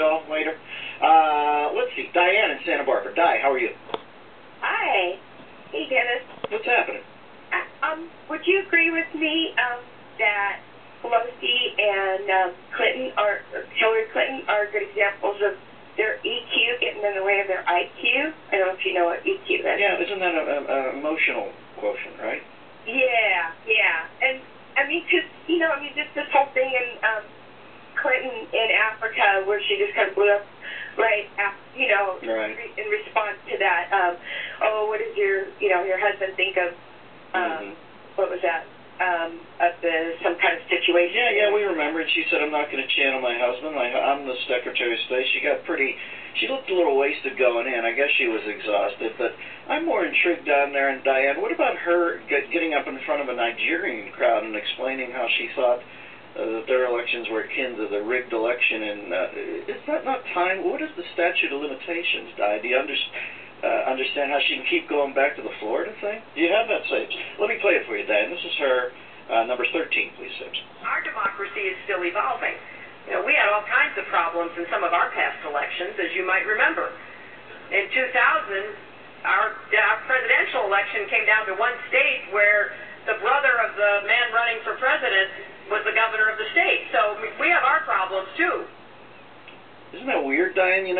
it all later. Let's see. Dianne in Santa Barbara. Di, how are you? Hi. Hey, Dennis. What's happening? Would you agree with me that Pelosi and Hillary Clinton are good examples of their EQ getting in the way of their IQ? I don't know if you know what EQ is. Yeah, isn't that an emotional quotient, right? Yeah. And, because, just this whole thing in Clinton in Africa where she just kind of blew up right after, right. in response to that, what does your husband think of, what was that, of some kind of situation? Yeah, we remember. She said, I'm not going to channel my husband. I'm the Secretary of State. She looked a little wasted going in. I guess she was exhausted. But I'm more intrigued down there. And Dianne, what about her getting up in front of a Nigerian crowd and explaining how she thought that their elections were akin to the rigged election? And is that not time? What is the statute of limitations, Di? Do you understand how she can keep going back to the Florida thing? Do you have that saved? Let me play it for you, Dianne. This is her number 13, please, Sims. Our democracy is still evolving. We had all kinds of problems in some of our past elections, as you might remember. In 2000, our presidential election came down to one state where the brother of the man running for president was the governor of the state. So we have our problems, too. Isn't that weird, Dianne?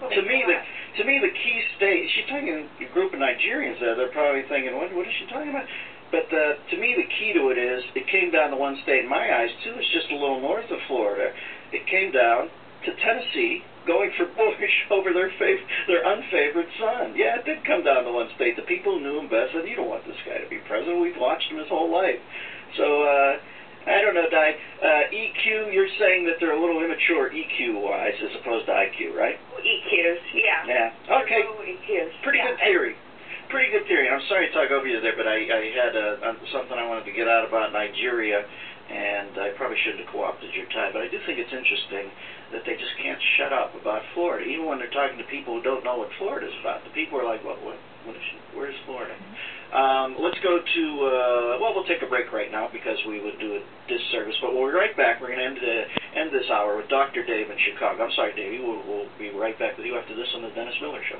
To me, the key state, she's talking to a group of Nigerians there. They're probably thinking, what is she talking about? But to me, the key to it is, it came down to one state in my eyes, too. It's just a little north of Florida. It came down to Tennessee, going for Bush over their unfavored son. Yeah, it did come down to one state. The people who knew him best said, you don't want this guy to be president. We've watched him his whole life. So, I don't know, Di. EQ, you're saying that they're a little immature EQ-wise as opposed to IQ, right? EQs, yeah. Yeah. Okay. EQs. Pretty good theory. Pretty good theory. I'm sorry to talk over you there, but I had something I wanted to get out about Nigeria, and I probably shouldn't have co-opted your time, but I do think it's interesting that they just can't shut up about Florida, even when they're talking to people who don't know what Florida's about. The people are like, where's Florida? Let's go to, we'll take a break right now because we would do a disservice, but we'll be right back. We're going to end this hour with Dr. Dave in Chicago. I'm sorry, Dave, we'll be right back with you after this on the Dennis Miller Show.